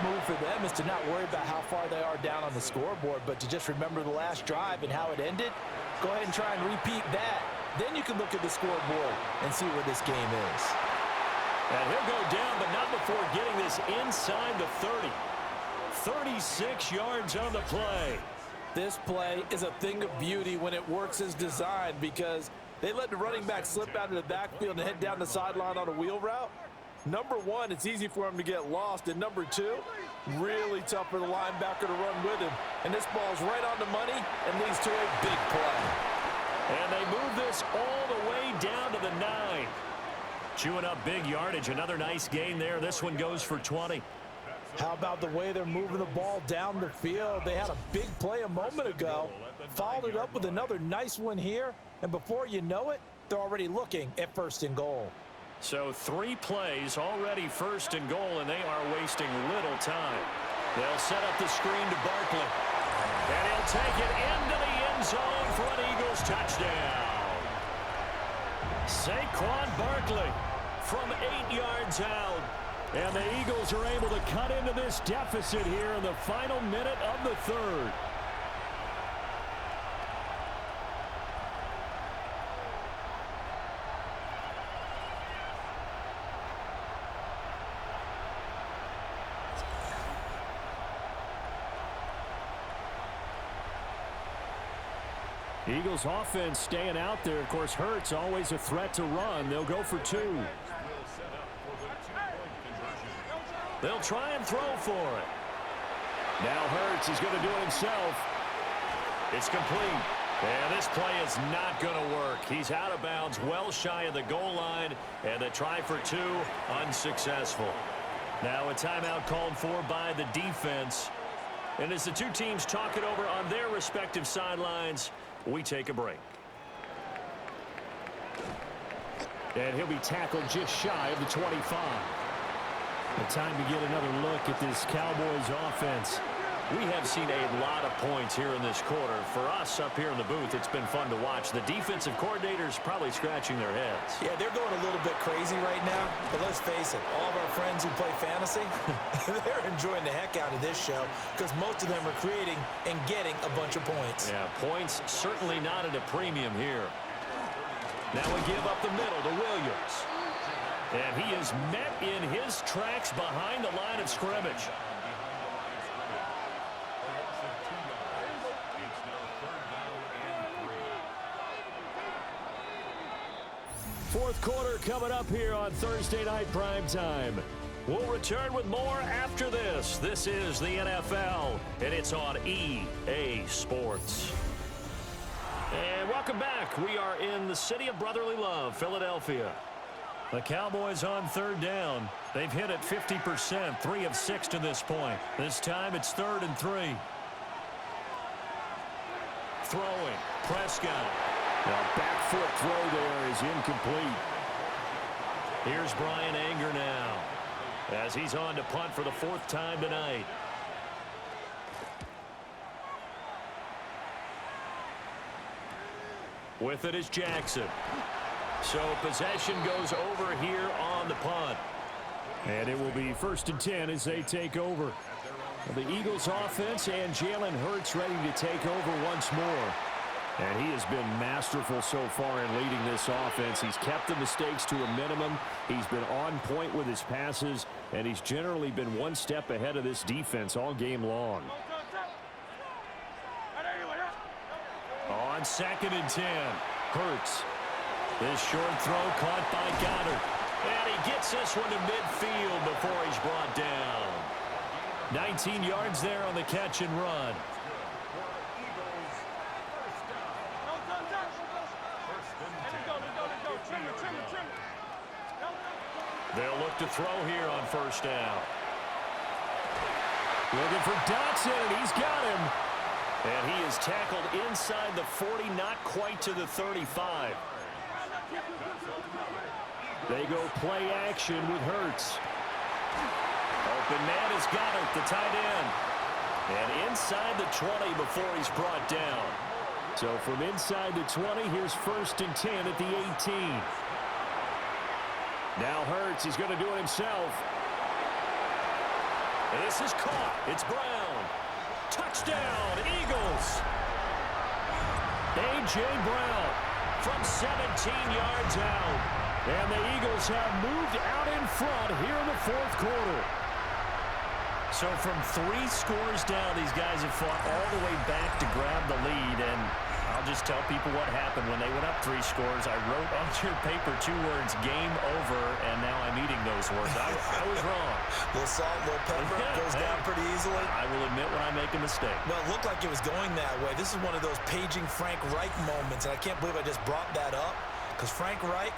move for them is to not worry about how far they are down on the scoreboard, but to just remember the last drive and how it ended. Go ahead and try and repeat that. Then you can look at the scoreboard and see where this game is. And he'll go down, but not before getting this inside the 30. 36 yards on the play. This play is a thing of beauty when it works as designed, because they let the running back slip out of the backfield and head down the sideline on a wheel route. Number one, it's easy for him to get lost. And number two, really tough for the linebacker to run with him. And this ball's right on the money and leads to a big play. And they move this all the way down to the 9. Chewing up big yardage. Another nice gain there. This one goes for 20. How about the way they're moving the ball down the field? They had a big play a moment ago, followed it up with another nice one here, and before you know it, they're already looking at 1st and goal. So 3 plays, already 1st and goal, and they are wasting little time. They'll set up the screen to Barkley. And he'll take it into the end zone for an Eagles touchdown. Saquon Barkley from 8 yards out. And the Eagles are able to cut into this deficit here in the final minute of the 3rd. Eagles offense staying out there. Of course, Hurts always a threat to run. They'll go for 2. They'll try and throw for it. Now Hurts is going to do it himself. It's complete. And this play is not going to work. He's out of bounds, well shy of the goal line. And the try for 2, unsuccessful. Now a timeout called for by the defense. And as the two teams talk it over on their respective sidelines, we take a break. And he'll be tackled just shy of the 25. The time to get another look at this Cowboys offense. We have seen a lot of points here in this quarter. For us up here in the booth, it's been fun to watch. The defensive coordinators probably scratching their heads. Yeah, they're going a little bit crazy right now. But let's face it, all of our friends who play fantasy, they're enjoying the heck out of this show because most of them are creating and getting a bunch of points. Yeah, points certainly not at a premium here. Now we give up the middle to Williams. And he is met in his tracks behind the line of scrimmage. Fourth quarter coming up here on Thursday Night Primetime. We'll return with more after this. This is the NFL, and it's on EA Sports. And welcome back. We are in the city of brotherly love, Philadelphia. The Cowboys on 3rd down. They've hit it 50%, 3 of 6 to this point. This time it's 3rd and 3. Throwing, Prescott. The back foot throw there is incomplete. Here's Brian Anger now as he's on to punt for the 4th time tonight. With it is Jackson. So possession goes over here on the punt. And it will be 1st and 10 as they take over. The Eagles offense and Jalen Hurts ready to take over once more. And he has been masterful so far in leading this offense. He's kept the mistakes to a minimum. He's been on point with his passes, and he's generally been one step ahead of this defense all game long. On 2nd and 10, Hurts. This short throw caught by Goddard. And he gets this one to midfield before he's brought down. 19 yards there on the catch and run. They'll look to throw here on 1st down. Looking for Dotson, and he's got him. And he is tackled inside the 40, not quite to the 35. They go play action with Hurts. Open man has got it, the tight end. And inside the 20 before he's brought down. So from inside the 20, here's 1st and 10 at the 18. Now Hurts, he's going to do it himself. And this is caught. It's Brown. Touchdown, Eagles. A.J. Brown from 17 yards out. And the Eagles have moved out in front here in the fourth quarter. So from 3 scores down, these guys have fought all the way back to grab the lead. And I'll just tell people what happened when they went up 3 scores. I wrote on your paper 2 words, game over, and now I'm eating those words. I was wrong. Little salt, little pepper, goes down pretty easily. I will admit when I make a mistake. Well, it looked like it was going that way. This is one of those paging Frank Reich moments, and I can't believe I just brought that up, because Frank Reich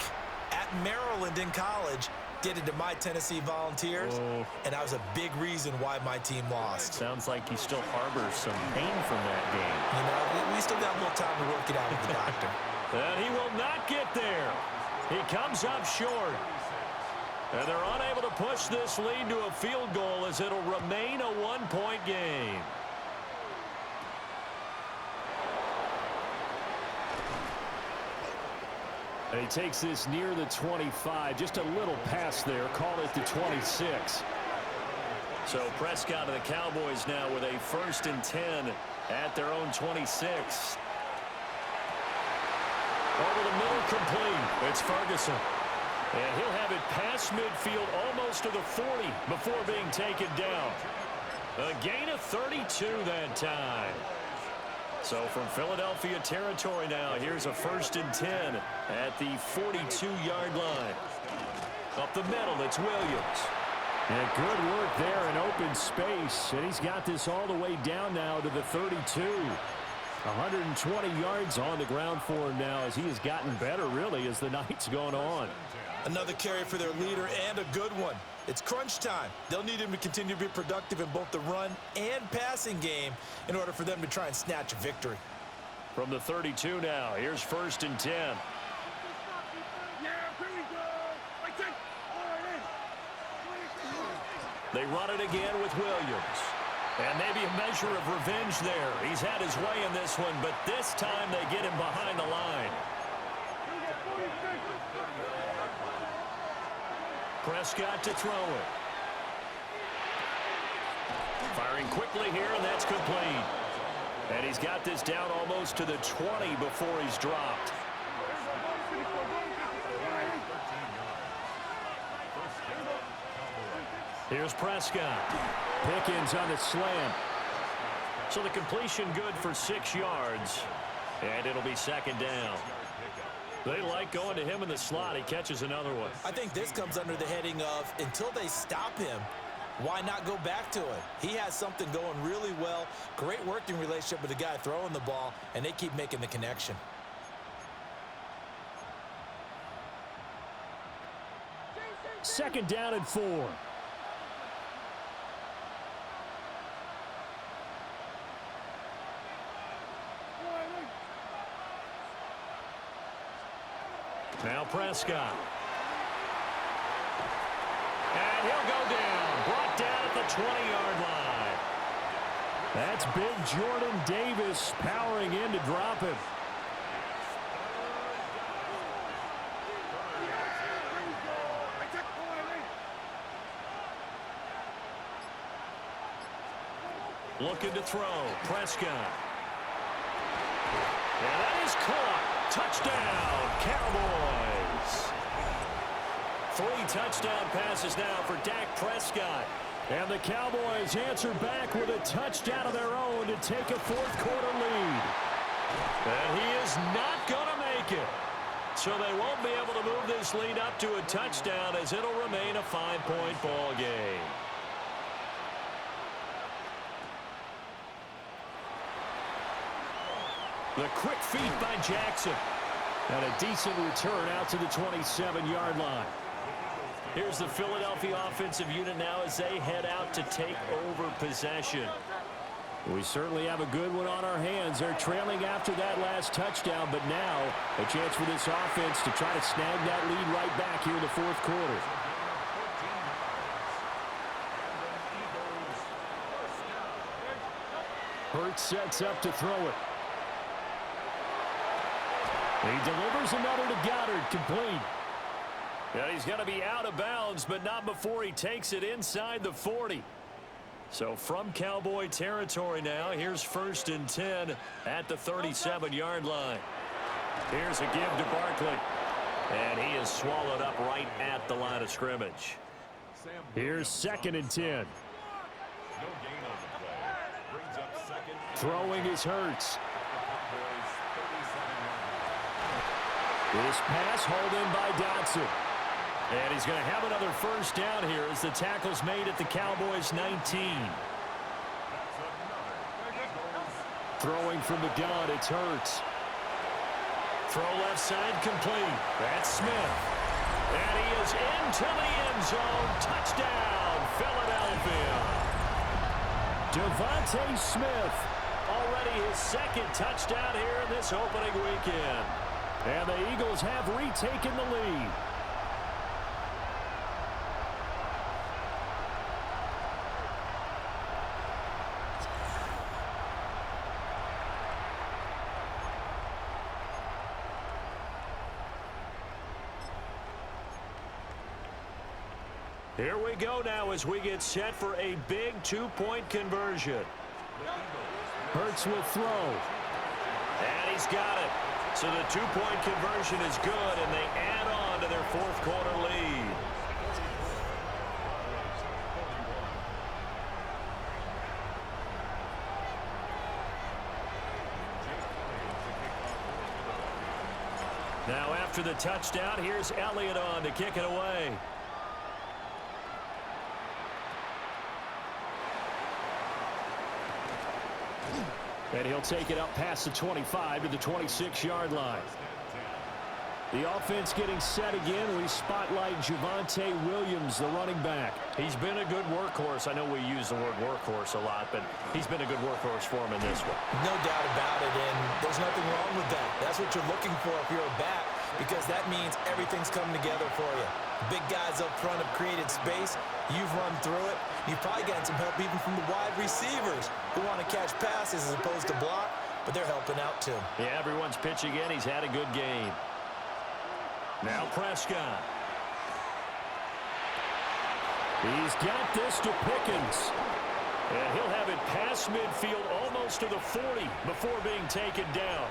at Maryland in college did it to my Tennessee Volunteers, and that was a big reason why my team lost. Sounds like he still harbors some pain from that game. You know, we still got a little time to work it out with the doctor. And he will not get there. He comes up short. And they're unable to push this lead to a field goal as it'll remain a 1-point game. And he takes this near the 25. Just a little pass there. Called it the 26. So Prescott and the Cowboys now with a 1st and 10 at their own 26. Over the middle, complete. It's Ferguson. And he'll have it past midfield almost to the 40 before being taken down. A gain of 32 that time. So from Philadelphia territory now, here's a 1st and 10 at the 42-yard line. Up the middle, it's Williams. And good work there in open space. And he's got this all the way down now to the 32. 120 yards on the ground for him now as he has gotten better, really, as the night's gone on. Another carry for their leader, and a good one. It's crunch time. They'll need him to continue to be productive in both the run and passing game in order for them to try and snatch a victory. From the 32 now, here's 1st and 10. They run it again with Williams. And maybe a measure of revenge there. He's had his way in this one, but this time they get him behind the line. Prescott to throw it. Firing quickly here, and that's complete. And he's got this down almost to the 20 before he's dropped. Here's Prescott. Pickens on the slam. So the completion good for 6 yards. And it'll be 2nd down. They like going to him in the slot. He catches another one. I think this comes under the heading of, until they stop him, why not go back to it? He has something going really well. Great working relationship with the guy throwing the ball, and they keep making the connection. Second down and 4. Now Prescott. And he'll go down. Brought down at the 20-yard line. That's big Jordan Davis powering in to drop him. Looking to throw. Prescott. And that is caught. Touchdown, Cowboys. 3 touchdown passes now for Dak Prescott. And the Cowboys answer back with a touchdown of their own to take a fourth-quarter lead. And he is not going to make it. So they won't be able to move this lead up to a touchdown as it'll remain a 5-point ball game. The quick feed by Jackson. And a decent return out to the 27-yard line. Here's the Philadelphia offensive unit now as they head out to take over possession. We certainly have a good one on our hands. They're trailing after that last touchdown, but now a chance for this offense to try to snag that lead right back here in the fourth quarter. Hurts sets up to throw it. He delivers another to Goddard, complete. Yeah, he's going to be out of bounds, but not before he takes it inside the 40. So from Cowboy territory now, here's 1st and 10 at the 37-yard line. Here's a give to Barkley. And he is swallowed up right at the line of scrimmage. Here's 2nd and 10. Throwing is Hurts. This pass hauled in by Dotson. And he's going to have another 1st down here as the tackle's made at the Cowboys' 19. Throwing from the gun, it's Hurts. Throw left side complete. That's Smith. And he is into the end zone. Touchdown, Philadelphia. Devontae Smith. Already his 2nd touchdown here in this opening weekend. And the Eagles have retaken the lead. Here we go now as we get set for a big 2-point conversion. Hurts will throw. And he's got it. So the 2-point conversion is good, and they add on to their 4th quarter lead. Now after the touchdown, here's Elliott on to kick it away. And he'll take it up past the 25 to the 26-yard line. The offense getting set again. We spotlight Javonte Williams, the running back. He's been a good workhorse. I know we use the word workhorse a lot, but he's been a good workhorse for him in this one. No doubt about it, and there's nothing wrong with that. That's what you're looking for if you're a back, because that means everything's coming together for you. Big guys up front have created space. You've run through it. You've probably gotten some help even from the wide receivers who want to catch passes as opposed to block, but they're helping out too. Yeah, everyone's pitching in. He's had a good game. Now Prescott. He's got this to Pickens. And he'll have it past midfield almost to the 40 before being taken down.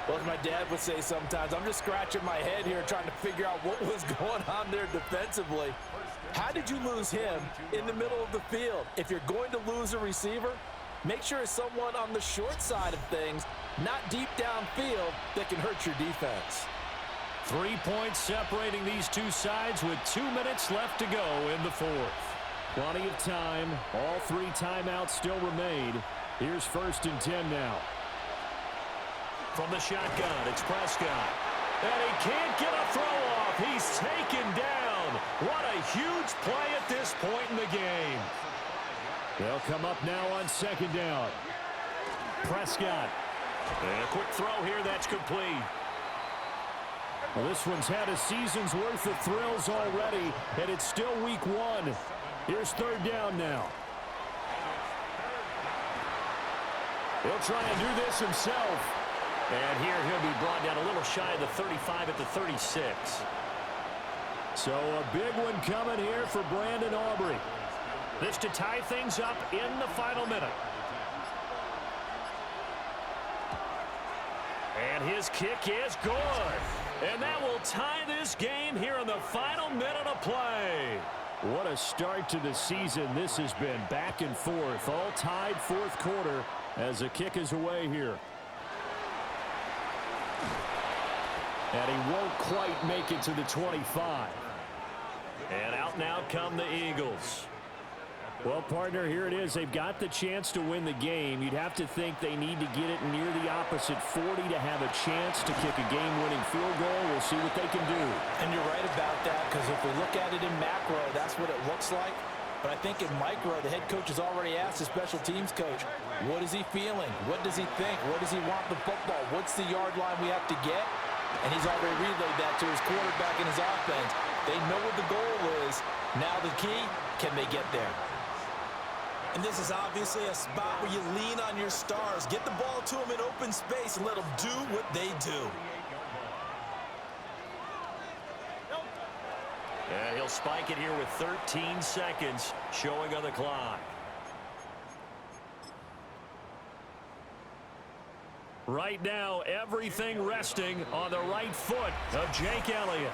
Well, as my dad would say sometimes, I'm just scratching my head here trying to figure out what was going on there defensively. How did you lose him in the middle of the field? If you're going to lose a receiver, make sure it's someone on the short side of things, not deep downfield, that can hurt your defense. 3 points separating these two sides with 2 minutes left to go in the 4th. Plenty of time. All 3 timeouts still remain. Here's 1st and 10 now. From the shotgun, it's Prescott. And he can't get a throw off. He's taken down. What a huge play at this point in the game. They'll come up now on 2nd down. Prescott. And a quick throw here that's complete. Well, this one's had a season's worth of thrills already, and it's still week 1. Here's 3rd down now. He'll try and do this himself. And here he'll be brought down a little shy of the 35 at the 36. So a big one coming here for Brandon Aubrey. This to tie things up in the final minute. And his kick is good. And that will tie this game here in the final minute of play. What a start to the season this has been. Back and forth, all tied 4th quarter as the kick is away here. And he won't quite make it to the 25. And out now come the Eagles. Well, partner, here it is. They've got the chance to win the game. You'd have to think they need to get it near the opposite 40 to have a chance to kick a game-winning field goal. We'll see what they can do. And you're right about that, because if we look at it in macro, that's what it looks like. But I think in micro, the head coach has already asked the special teams coach, what is he feeling? What does he think? Where does he want the football? What's the yard line we have to get? And he's already relayed that to his quarterback and his offense. They know what the goal is. Now the key, can they get there? And this is obviously a spot where you lean on your stars. Get the ball to them in open space and let them do what they do. And he'll spike it here with 13 seconds showing on the clock. Right now, everything resting on the right foot of Jake Elliott.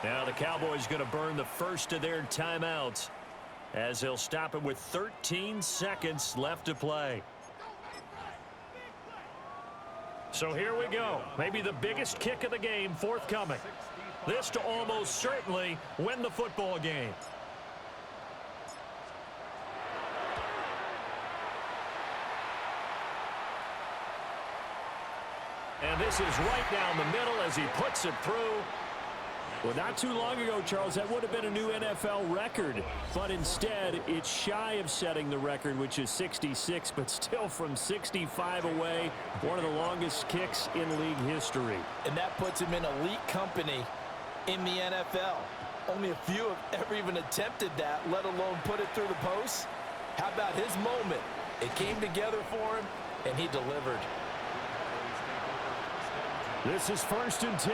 Now the Cowboys going to burn the first of their timeouts as they'll stop it with 13 seconds left to play. So here we go. Maybe the biggest kick of the game forthcoming. This to almost certainly win the football game. And this is right down the middle as he puts it through. Well, not too long ago, Charles, that would have been a new NFL record. But instead, it's shy of setting the record, which is 66, but still from 65 away, one of the longest kicks in league history. And that puts him in elite company in the NFL. Only a few have ever even attempted that, let alone put it through the post. How about his moment? It came together for him, and he delivered. This is 1st and 10.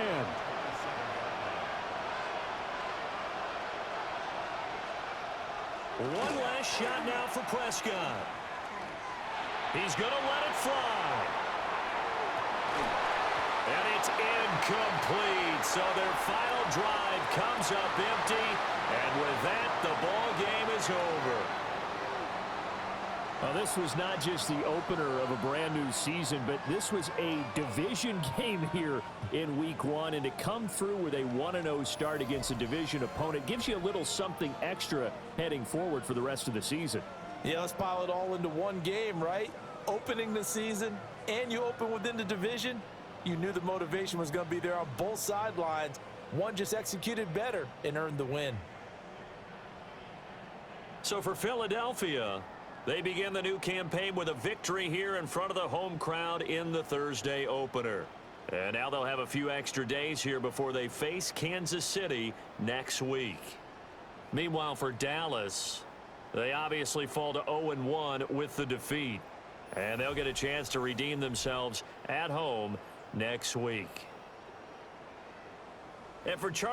One last shot now for Prescott. He's going to let it fly. And it's incomplete. So their final drive comes up empty. And with that, the ball game is over. Well, this was not just the opener of a brand new season, but this was a division game here in week 1. And to come through with a 1-0 start against a division opponent gives you a little something extra heading forward for the rest of the season. Yeah, let's pile it all into one game, right? Opening the season, and you open within the division. You knew the motivation was going to be there on both sidelines. One just executed better and earned the win. So for Philadelphia, they begin the new campaign with a victory here in front of the home crowd in the Thursday opener. And now they'll have a few extra days here before they face Kansas City next week. Meanwhile, for Dallas, they obviously fall to 0-1 with the defeat. And they'll get a chance to redeem themselves at home next week. And for Charles